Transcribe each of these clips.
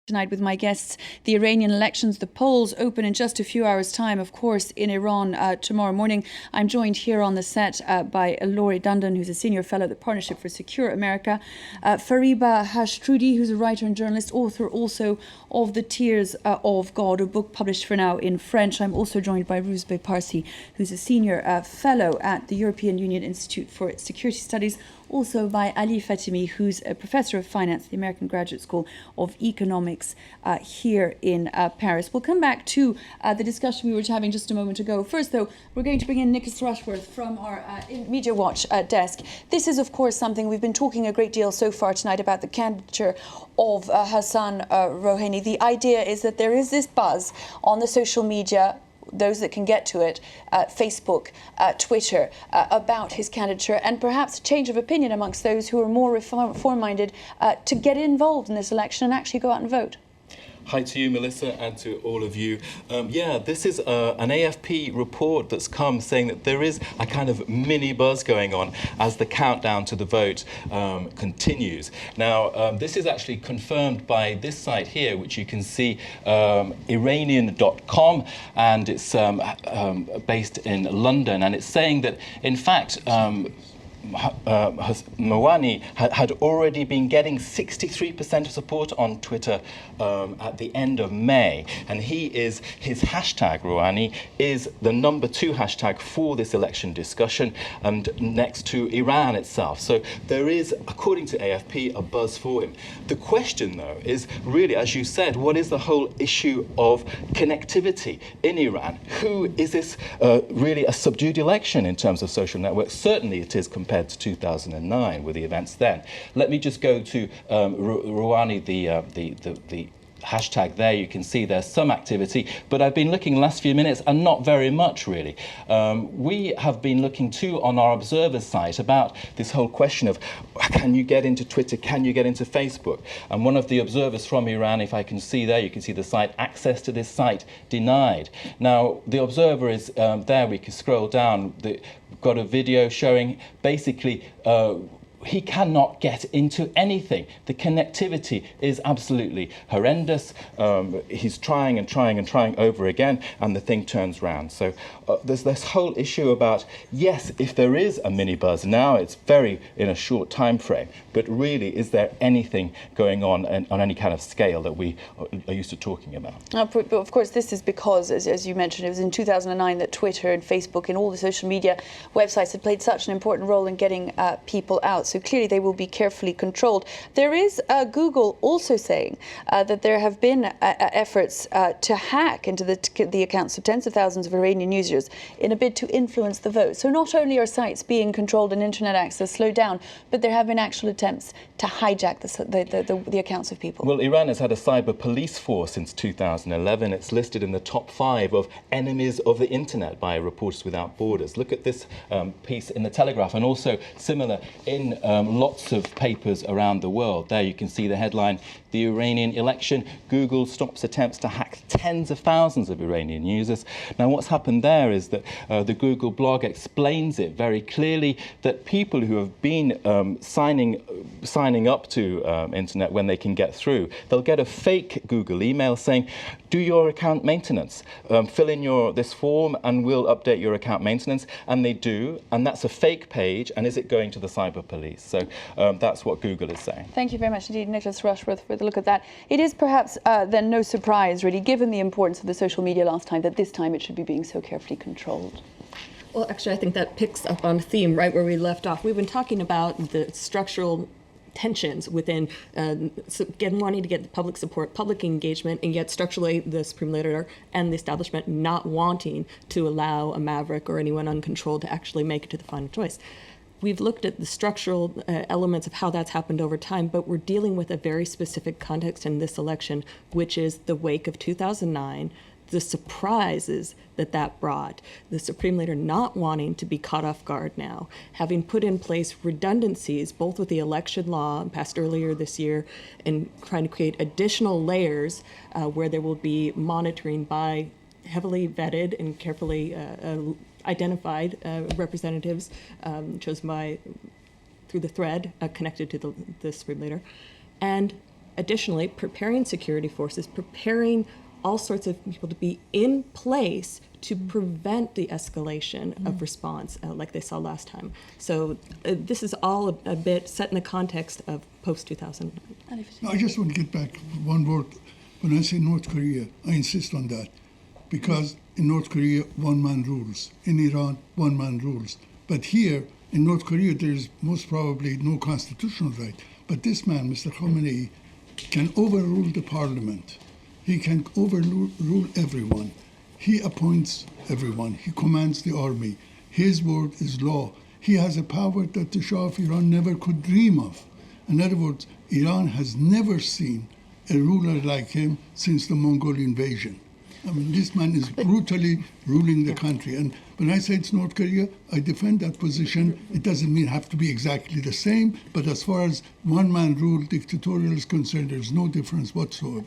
Tonight with my guests, the Iranian elections, the polls open in just a few hours' time, of course, in Iran tomorrow morning. I'm joined here on the set by Laurie Dundon, who's a senior fellow at the Partnership for Secure America, Fariba Hashtrudi, who's a writer and journalist, author also of The Tears of God, a book published for now in French. I'm also joined by Rouzbeh Parsi, who's a senior fellow at the European Union Institute for Security Studies, also by Ali Fatimi, who's a professor of finance at the American Graduate School of Economics here in Paris. We'll come back to the discussion we were having just a moment ago. First, though, we're going to bring in Nicholas Rushworth from our Media Watch desk. This is, of course, something we've been talking a great deal so far tonight about the candidature of Hassan Rouhani. The idea is that there is this buzz on the social media, those that can get to it, Facebook, Twitter, about his candidature, and perhaps a change of opinion amongst those who are more reform-minded to get involved in this election and actually go out and vote. Hi to you, Melissa, and to all of you. This is an AFP report that's come saying that there is a kind of mini buzz going on as the countdown to the vote continues. Now, this is actually confirmed by this site here, which you can see, Iranian.com, and it's based in London. And it's saying that, in fact, Rouhani had already been getting 63% of support on Twitter at the end of May, and his hashtag Rouhani is the #2 hashtag for this election discussion, and next to Iran itself. So there is, according to AFP, a buzz for him. The question, though, is really, as you said, what is the whole issue of connectivity in Iran? Is this really a subdued election in terms of social networks? Certainly it is compared to 2009 with the events then. Let me just go to Rouhani, the hashtag there. You can see there's some activity, but I've been looking the last few minutes and not very much really. We have been looking too on our Observer's site about this whole question of can you get into Twitter, can you get into Facebook? And one of the observers from Iran, if I can see there, you can see the site, access to this site denied. Now, the Observer is there, we can scroll down, got a video showing basically he cannot get into anything. The connectivity is absolutely horrendous. He's trying and trying and trying over again, and the thing turns round. So there's this whole issue about, yes, if there is a mini buzz now, it's very in a short time frame, but really, is there anything going on any kind of scale that we are used to talking about? But of course, this is because, as you mentioned, it was in 2009 that Twitter and Facebook and all the social media websites had played such an important role in getting people out. So clearly they will be carefully controlled. There is Google also saying that there have been efforts to hack into the accounts of tens of thousands of Iranian users in a bid to influence the vote. So not only are sites being controlled and internet access slowed down, but there have been actual attempts to hijack the accounts of people. Well, Iran has had a cyber police force since 2011. It's listed in the top 5 of enemies of the internet by Reporters Without Borders. Look at this piece in the Telegraph, and also similar in lots of papers around the world. There you can see the headline, "The Iranian Election, Google stops attempts to hack tens of thousands of Iranian users." Now, what's happened there is that the Google blog explains it very clearly, that people who have been signing up to internet when they can get through, they'll get a fake Google email saying, "Do your account maintenance, fill in this form and we'll update your account maintenance," and they do, and that's a fake page. And is it going to the cyber police? So that's what Google is saying. Thank you very much indeed, Nicholas Rushworth, for the look at that. It is perhaps then no surprise, really, given the importance of the social media last time, that this time it should be being so carefully controlled. Well, actually, I think that picks up on theme right where we left off. We've been talking about the structural tensions within wanting to get public support, public engagement, and yet structurally the Supreme Leader and the establishment not wanting to allow a maverick or anyone uncontrolled to actually make it to the final choice. We've looked at the structural elements of how that's happened over time, but we're dealing with a very specific context in this election, which is the wake of 2009, the surprises that brought, the Supreme Leader not wanting to be caught off guard now, having put in place redundancies, both with the election law passed earlier this year and trying to create additional layers where there will be monitoring by heavily vetted and carefully identified representatives chosen through the thread connected to the Supreme Leader, and additionally preparing security forces, preparing all sorts of people to be in place to prevent the escalation of response like they saw last time. So this is all a bit set in the context of post-2009. I just want to get back one word. When I say North Korea, I insist on that. Because in North Korea, one man rules. In Iran, one man rules. But here, in North Korea, there is most probably no constitutional right. But this man, Mr. Khamenei, can overrule the parliament. He can overrule everyone. He appoints everyone. He commands the army. His word is law. He has a power that the Shah of Iran never could dream of. In other words, Iran has never seen a ruler like him since the Mongol invasion. I mean, this man is brutally ruling the country. And when I say it's North Korea, I defend that position. It doesn't mean have to be exactly the same, but as far as one-man rule dictatorial is concerned, there's no difference whatsoever.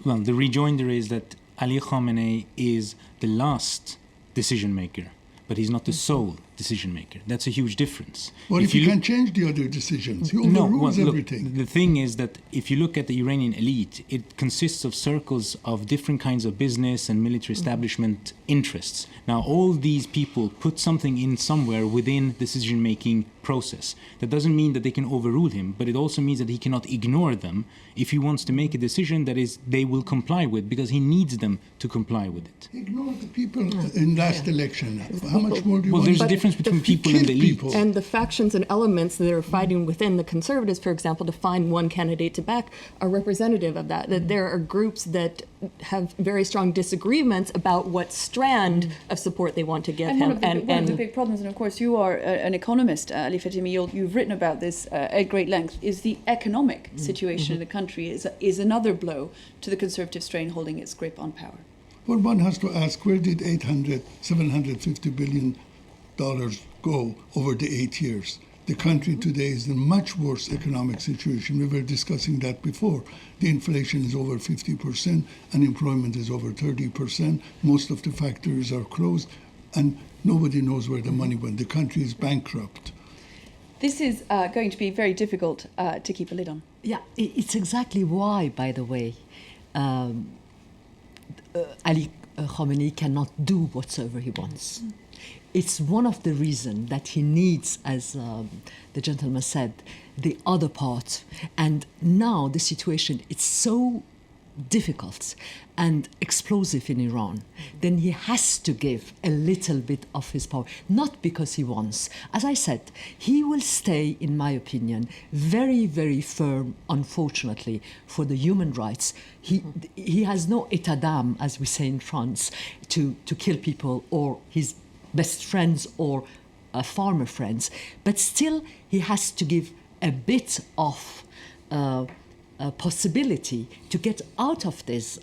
Well, the rejoinder is that Ali Khamenei is the last decision maker, but he's not the sole decision maker. That's a huge difference. Well, if you can change the other decisions, he overrules everything. The thing is that if you look at the Iranian elite, it consists of circles of different kinds of business and military establishment interests. Now, all these people put something in somewhere within decision-making process. That doesn't mean that they can overrule him, but it also means that he cannot ignore them if he wants to make a decision that is they will comply with, because he needs them to comply with it. Ignore the people in last election. How much more do you want? There's a difference between people and the elite. And the factions and elements that are fighting within the conservatives, for example, to find one candidate to back are representative of that. That there are groups that have very strong disagreements about what strand of support they want to give him. One of the big problems, and of course you are an economist, Ali Fatimi, you've written about this at great length, is the economic situation in the country is another blow to the conservative strain holding its grip on power. Well, one has to ask, where did $750 billion go over the 8 years? The country today is in a much worse economic situation. We were discussing that before. The inflation is over 50%, unemployment is over 30%, most of the factories are closed, and nobody knows where the money went. The country is bankrupt. This is going to be very difficult to keep a lid on. Yeah, it's exactly why, by the way, Ali Khamenei cannot do whatsoever he wants. It's one of the reasons that he needs, as the gentleman said, the other part. And now the situation is so difficult and explosive in Iran, then he has to give a little bit of his power, not because he wants. As I said, he will stay, in my opinion, very, very firm, unfortunately, for the human rights. He has no état d'âme, as we say in France, to kill people or his best friends or farmer friends, but still he has to give a bit of possibility to get out of this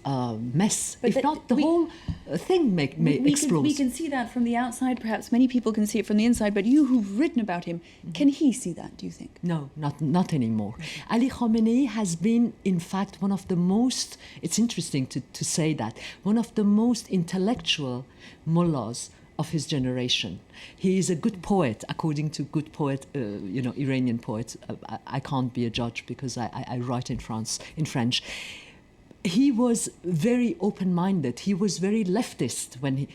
mess. But if not, the whole thing may explode. We can see that from the outside. Perhaps many people can see it from the inside. But you, who've written about him, can he see that? Do you think? No, not anymore. Ali Khamenei has been, in fact, one of the most. It's interesting to say that one of the most intellectual mullahs of his generation. He is a good poet, according to good poet, Iranian poets. I can't be a judge because I write in French. He was very open-minded. He was very leftist when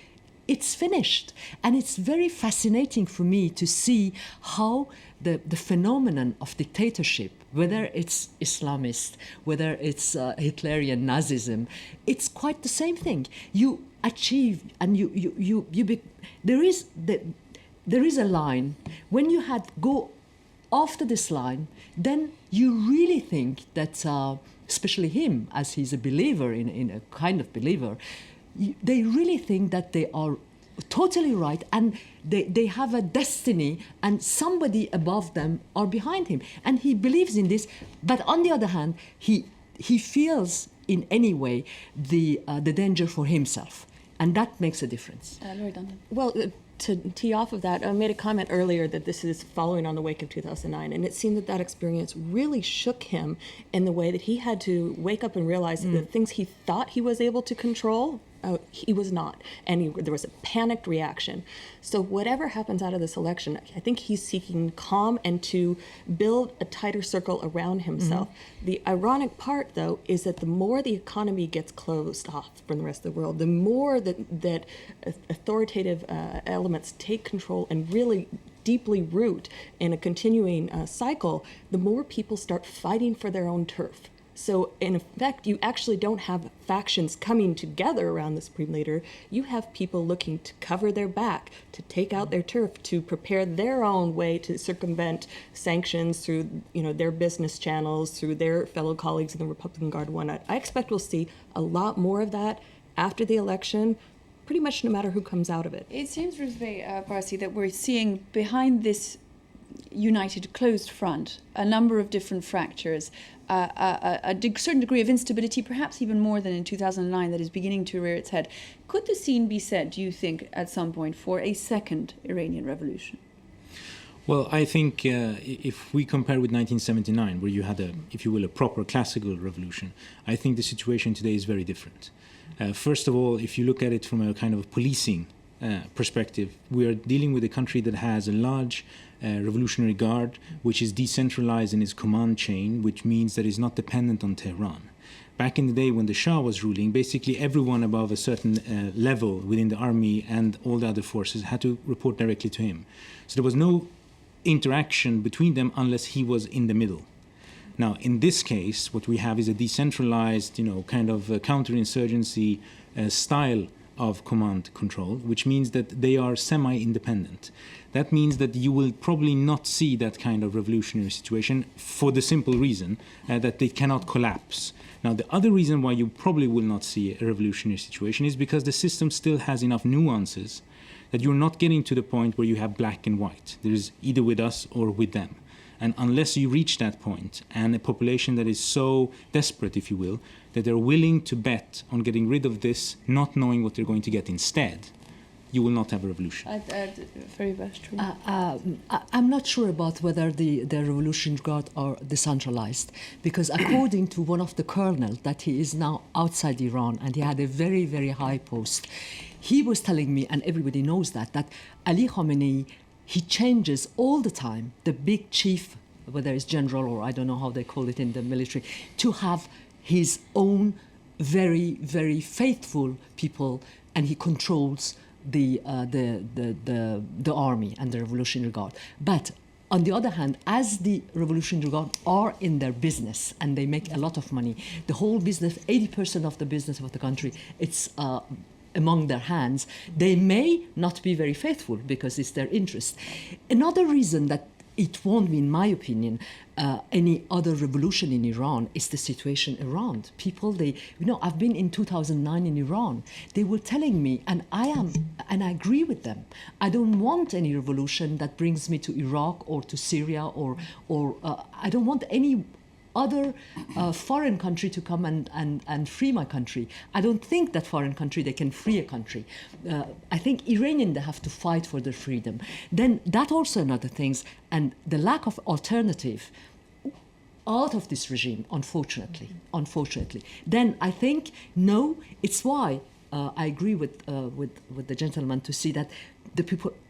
it's finished. And it's very fascinating for me to see how the phenomenon of dictatorship, whether it's Islamist, whether it's Hitlerian Nazism, it's quite the same thing. You achieve and there is a line. When you go after this line, then you really think that, especially him, as he's a believer in a kind of believer, they really think that they are totally right and they have a destiny and somebody above them are behind him, and he believes in this. But on the other hand, he feels in any way the danger for himself, and that makes a difference. Laurie Dundon. Well, to tee off of that, I made a comment earlier that this is following on the wake of 2009, and it seemed that experience really shook him in the way that he had to wake up and realize that the things he thought he was able to control He was not. And there was a panicked reaction. So whatever happens out of this election, I think he's seeking calm and to build a tighter circle around himself. The ironic part, though, is that the more the economy gets closed off from the rest of the world, the more that authoritative elements take control and really deeply root in a continuing cycle, the more people start fighting for their own turf. So in effect, you actually don't have factions coming together around the Supreme Leader. You have people looking to cover their back, to take out their turf, to prepare their own way to circumvent sanctions through, their business channels, through their fellow colleagues in the Republican Guard and whatnot. I expect we'll see a lot more of that after the election, pretty much no matter who comes out of it. It seems, Ruth Parsi, that we're seeing behind this united, closed front a number of different fractures, certain degree of instability, perhaps even more than in 2009, that is beginning to rear its head. Could the scene be set, do you think, at some point, for a second Iranian revolution? Well, I think if we compare with 1979, where you had if you will, a proper classical revolution, I think the situation today is very different. First of all, if you look at it from a kind of policing perspective, we are dealing with a country that has a large revolutionary guard, which is decentralized in its command chain, which means that it's not dependent on Tehran. Back in the day when the Shah was ruling, basically everyone above a certain level within the army and all the other forces had to report directly to him. So there was no interaction between them unless he was in the middle. Now, in this case, what we have is a decentralized, kind of counterinsurgency style of command control, which means that they are semi-independent. That means that you will probably not see that kind of revolutionary situation for the simple reason that they cannot collapse. Now, the other reason why you probably will not see a revolutionary situation is because the system still has enough nuances that you're not getting to the point where you have black and white. There is either with us or with them. And unless you reach that point, and a population that is so desperate, if you will, that they're willing to bet on getting rid of this, not knowing what they're going to get instead, you will not have a revolution. I'm not sure about whether the Revolutionary Guard are decentralized, because according to one of the colonels, that he is now outside Iran, and he had a very, very high post, he was telling me, and everybody knows that Ali Khamenei, he changes all the time the big chief, whether it's general or I don't know how they call it in the military, to have his own very, very faithful people, and he controls the army and the Revolutionary Guard. But on the other hand, as the Revolutionary Guard are in their business and they make a lot of money, the whole business, 80% of the business of the country, it's among their hands, they may not be very faithful because it's their interest. Another reason that it won't be, in my opinion, any other revolution in Iran is the situation around. People, I've been in 2009 in Iran. They were telling me, and I agree with them, I don't want any revolution that brings me to Iraq or to Syria or I don't want any other foreign country to come and free my country. I don't think that foreign country, they can free a country. I think Iranian, they have to fight for their freedom. Then that also another things, and the lack of alternative out of this regime, unfortunately. Then I think, no, it's why I agree with the gentleman to see that the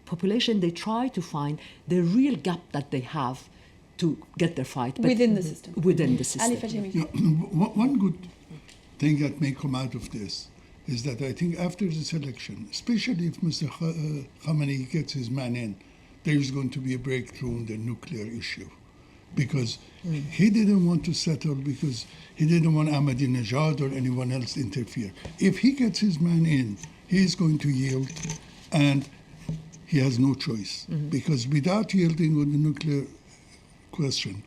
population, they try to find the real gap that they have to get their fight. Within the system. Within the system. Ali Fatemi. One good thing that may come out of this is that I think after this election, especially if Mr. Khamenei gets his man in, there is going to be a breakthrough in the nuclear issue. Because he didn't want to settle, because he didn't want Ahmadinejad or anyone else to interfere. If he gets his man in, he is going to yield, and he has no choice. Because without yielding on the nuclear question,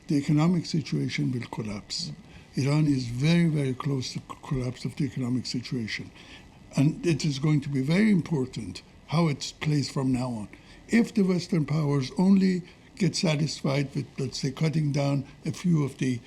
the economic situation will collapse. Iran is very, very close to collapse of the economic situation. And it is going to be very important how it's placed from now on. If the Western powers only get satisfied with, let's say, cutting down a few of the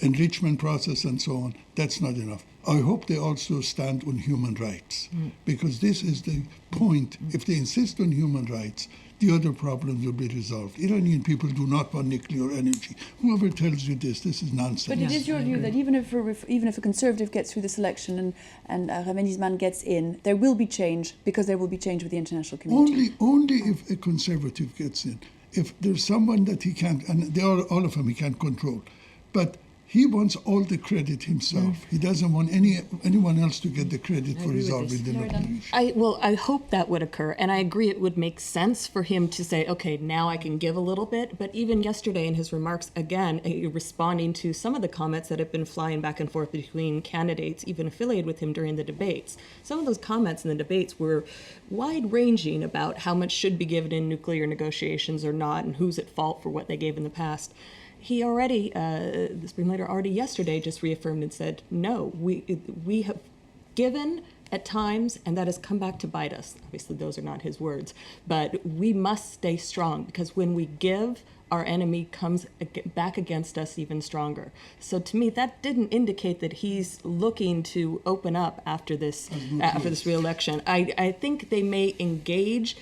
enrichment process and so on, that's not enough. I hope they also stand on human rights, because this is the point. If they insist on human rights, the other problems will be resolved. Iranian people do not want nuclear energy. Whoever tells you this is nonsense. But it is your view that even if a conservative gets through this election and Khamenei's man gets in, there will be change, because there will be change with the international community. Only if a conservative gets in. If there's someone that he can't, and they are all of them he can't control, but he wants all the credit himself. He doesn't want anyone else to get the credit for resolving the nuclear issue. I hope that would occur, and I agree it would make sense for him to say, okay, now I can give a little bit. But even yesterday in his remarks, again, responding to some of the comments that have been flying back and forth between candidates, even affiliated with him during the debates. Some of those comments in the debates were wide-ranging about how much should be given in nuclear negotiations or not, and who's at fault for what they gave in the past. He already, the Supreme Leader already yesterday just reaffirmed and said, no, we have given at times, and that has come back to bite us. Obviously, those are not his words, but we must stay strong, because when we give, our enemy comes back against us even stronger. So to me, that didn't indicate that he's looking to open up after this re-election. I think they may engage.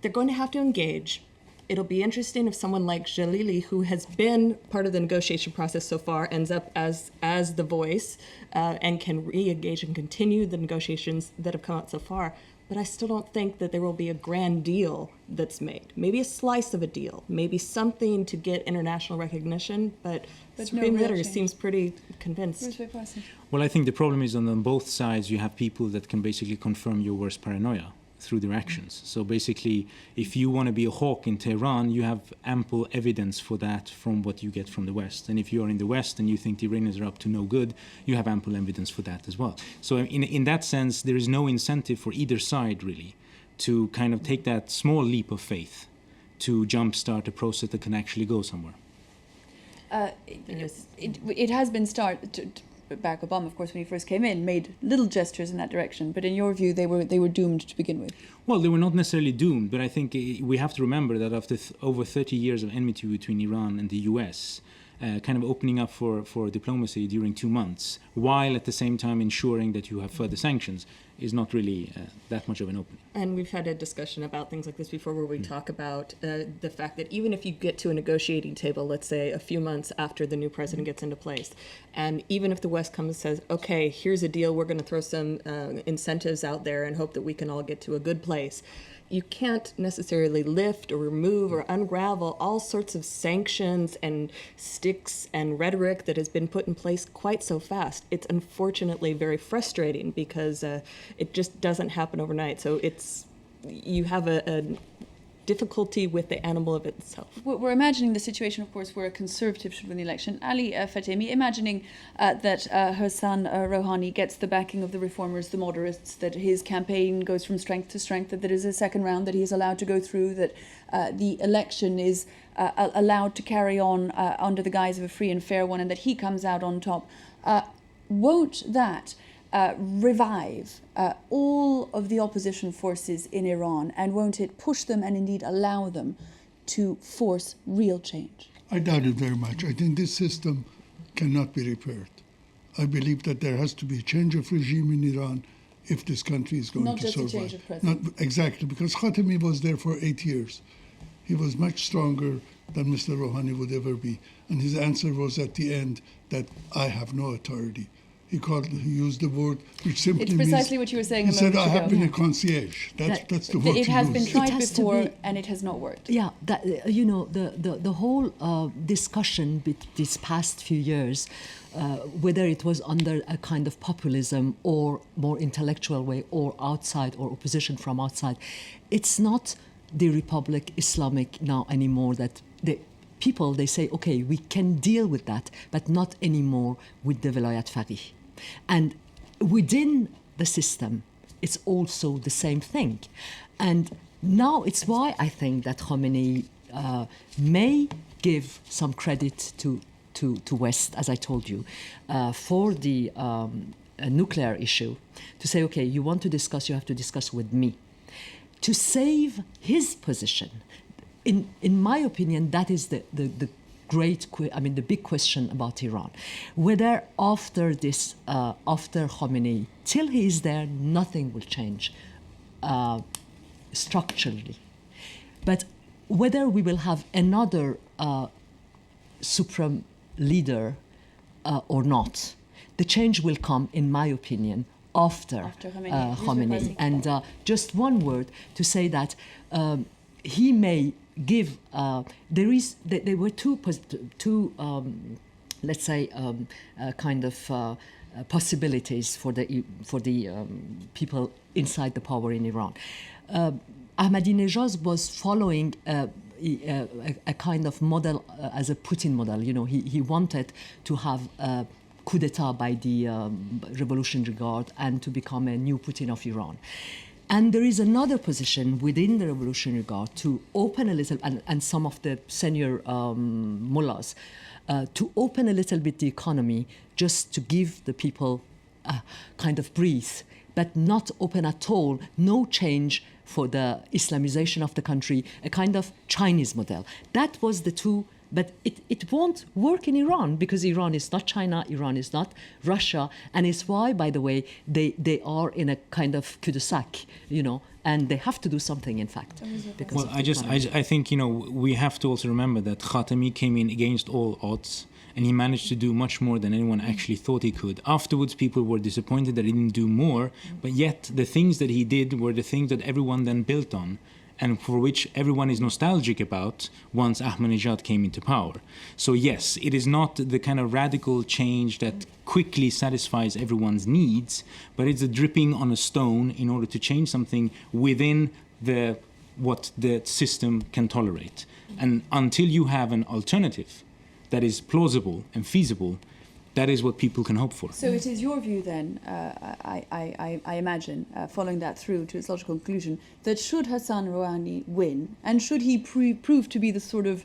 They're going to have to engage. It'll be interesting if someone like Jalili, who has been part of the negotiation process so far, ends up as the voice and can re-engage and continue the negotiations that have come out so far. But I still don't think that there will be a grand deal that's made. Maybe a slice of a deal, maybe something to get international recognition, but the Supreme Leader seems pretty convinced. Well, I think the problem is on both sides you have people that can basically confirm your worst paranoia through their actions. So basically, if you want to be a hawk in Tehran, you have ample evidence for that from what you get from the West. And if you are in the West and you think the Iranians are up to no good, you have ample evidence for that as well. So in that sense, there is no incentive for either side, really, to kind of take that small leap of faith to jumpstart a process that can actually go somewhere. It has been started. Barack Obama, of course, when he first came in, made little gestures in that direction. But in your view, they were doomed to begin with. Well, they were not necessarily doomed, but I think we have to remember that after over 30 years of enmity between Iran and the U.S., kind of opening up for diplomacy during 2 months, while at the same time ensuring that you have further sanctions, is not really that much of an opening. And we've had a discussion about things like this before, where we talk about the fact that even if you get to a negotiating table, let's say a few months after the new president gets into place, and even if the West comes and says, okay, here's a deal, we're going to throw some incentives out there and hope that we can all get to a good place, you can't necessarily lift or remove or unravel all sorts of sanctions and sticks and rhetoric that has been put in place quite so fast. It's unfortunately very frustrating, because it just doesn't happen overnight. So you have a difficulty with the animal of itself. We're imagining the situation, of course, where a conservative should win the election. Ali Fatemi, imagining that Hassan Rouhani gets the backing of the reformers, the moderates, that his campaign goes from strength to strength, that there is a second round that he is allowed to go through, that the election is allowed to carry on under the guise of a free and fair one, and that he comes out on top. Won't that revive all of the opposition forces in Iran, and won't it push them and indeed allow them to force real change? I doubt it very much. I think this system cannot be repaired. I believe that there has to be a change of regime in Iran if this country is going to survive. Not just a change of president. Not exactly, because Khatami was there for 8 years. He was much stronger than Mr. Rouhani would ever be. And his answer was at the end that I have no authority. He used the word which simply means... It's precisely what you were saying a moment ago. He said, I have been a concierge. That's the word It has been used. tried before, and it has not worked. Yeah, the whole discussion these past few years, whether it was under a kind of populism or more intellectual way, or outside, or opposition from outside, it's not the Republic Islamic now anymore that people, they say, okay, we can deal with that, but not anymore with the Velayat Faqih. And within the system, it's also the same thing. And now it's why I think that Khamenei may give some credit to West, as I told you, for the nuclear issue, to say, okay, you want to discuss, you have to discuss with me. To save his position, in my opinion, that is the the big question about Iran, whether after this, after Khomeini, till he is there, nothing will change structurally. But whether we will have another supreme leader or not, the change will come, in my opinion, after Khomeini. And just one word to say that he may give. There were two let's say, kind of possibilities for the people inside the power in Iran. Ahmadinejad was following a kind of model as a Putin model. You know, he wanted to have a coup d'etat by the Revolutionary Guard and to become a new Putin of Iran. And there is another position within the Revolutionary Guard to open a little, and some of the senior mullahs, to open a little bit the economy, just to give the people kind of breathe, but not open at all, no change for the Islamization of the country, a kind of Chinese model. That was the two, but it won't work in Iran, because Iran is not China, Iran is not Russia, and it's why, by the way, they are in a kind of cul-de-sac, you know, and they have to do something, in fact. Well, I think, you know, we have to also remember that Khatami came in against all odds, and he managed to do much more than anyone actually thought he could. Afterwards, people were disappointed that he didn't do more, but yet the things that he did were the things that everyone then built on, and for which everyone is nostalgic about once Ahmadinejad came into power. So yes, it is not the kind of radical change that quickly satisfies everyone's needs, but it's a dripping on a stone in order to change something within what the system can tolerate. And until you have an alternative that is plausible and feasible, that is what people can hope for. So it is your view then, I imagine, following that through to its logical conclusion, that should Hassan Rouhani win, and should he prove to be the sort of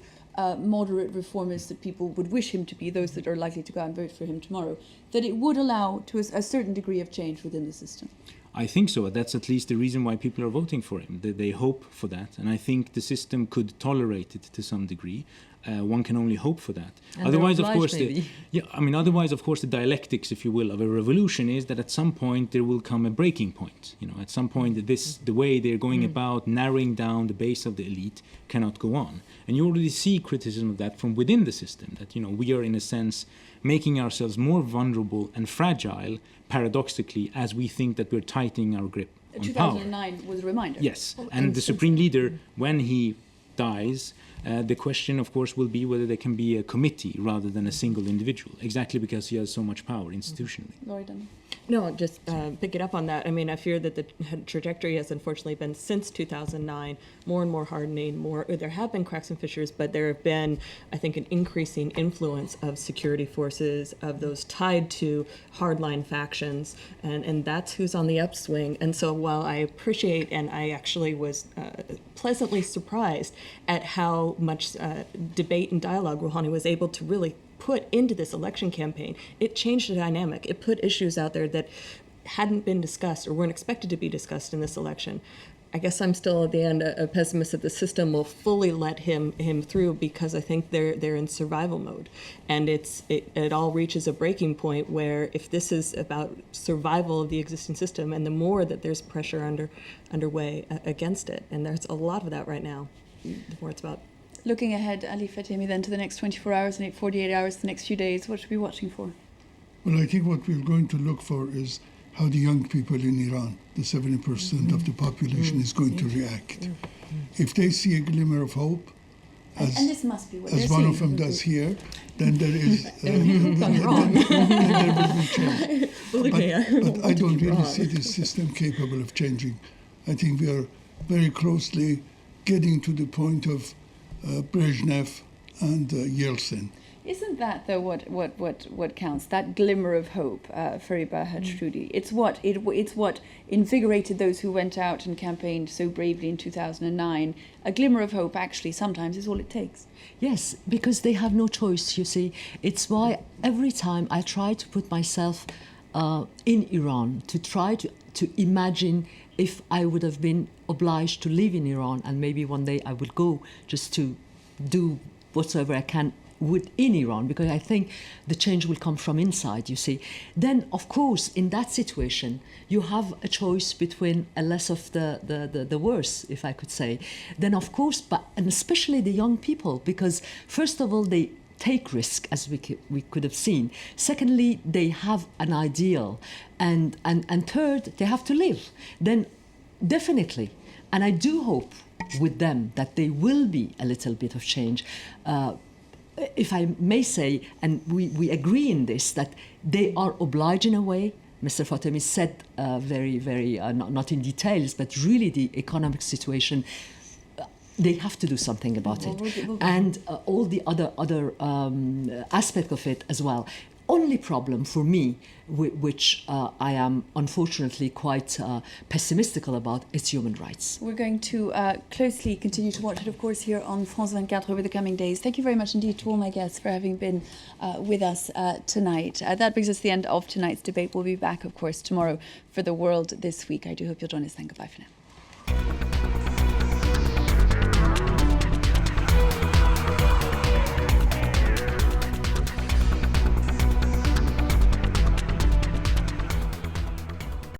moderate reformist that people would wish him to be, those that are likely to go out and vote for him tomorrow, that it would allow to a certain degree of change within the system? I think so. That's at least the reason why people are voting for him. They hope for that. And I think the system could tolerate it to some degree. One can only hope for that. And otherwise, of course, maybe. the dialectics, if you will, of a revolution is that at some point there will come a breaking point. You know, at some point the way they're going about narrowing down the base of the elite cannot go on. And you already see criticism of that from within the system, that, you know, we are in a sense making ourselves more vulnerable and fragile, paradoxically, as we think that we're tightening our grip on 2009 power. was a reminder. Yes, and the supreme leader, when he dies, the question, of course, will be whether there can be a committee rather than a single individual, exactly because he has so much power institutionally. Laurie Dunham. No, just picking up on that. I mean, I fear that the trajectory has unfortunately been since 2009 more and more hardening. There have been cracks and fissures, but there have been, I think, an increasing influence of security forces, of those tied to hardline factions, and that's who's on the upswing. And so, while I appreciate, and I actually was pleasantly surprised at how much debate and dialogue Rouhani was able to really put into this election campaign, it changed the dynamic. It put issues out there that hadn't been discussed or weren't expected to be discussed in this election. I guess I'm still at the end a pessimist that the system will fully let him through, because I think they're in survival mode, and it all reaches a breaking point where, if this is about survival of the existing system, and the more that there's pressure underway against it, and there's a lot of that right now, the more it's about. Looking ahead, Ali Fatemi, then to the next 24 hours and 48 hours, the next few days, what should we be watching for? Well, I think what we're going to look for is how the young people in Iran, the 70% of the population, is going to react. If they see a glimmer of hope, and this must be what as they're one seeing. of them does here, then there is Everything's gone wrong. then there will be change. Believe me, But I don't really see this system capable of changing. I think we are very closely getting to the point of Brezhnev and Yeltsin. Isn't that, though, what counts? That glimmer of hope, Fariba Hajrudi. It's what invigorated those who went out and campaigned so bravely in 2009. A glimmer of hope, actually, sometimes is all it takes. Yes, because they have no choice, you see. It's why every time I try to put myself in Iran, to try to imagine if I would have been obliged to live in Iran, and maybe one day I would go just to do whatsoever I can within Iran, because I think the change will come from inside, you see, then of course in that situation you have a choice between a less of the worse, if I could say. Then of course, and especially the young people, because first of all they take risk, as we could have seen. Secondly, they have an ideal, and third, they have to live. Then definitely, and I do hope with them that there will be a little bit of change. If I may say, and we agree in this, that they are obliged in a way. Mr. Fatemi said very, very, not in details, but really the economic situation, they have to do something about it. And all the other aspect of it as well. Only problem for me, which I am unfortunately quite pessimistic about, is human rights. We're going to closely continue to watch it, of course, here on France 24 over the coming days. Thank you very much indeed to all my guests for having been with us tonight. That brings us to the end of tonight's debate. We'll be back, of course, tomorrow for the world this week. I do hope you'll join us then. Goodbye for now.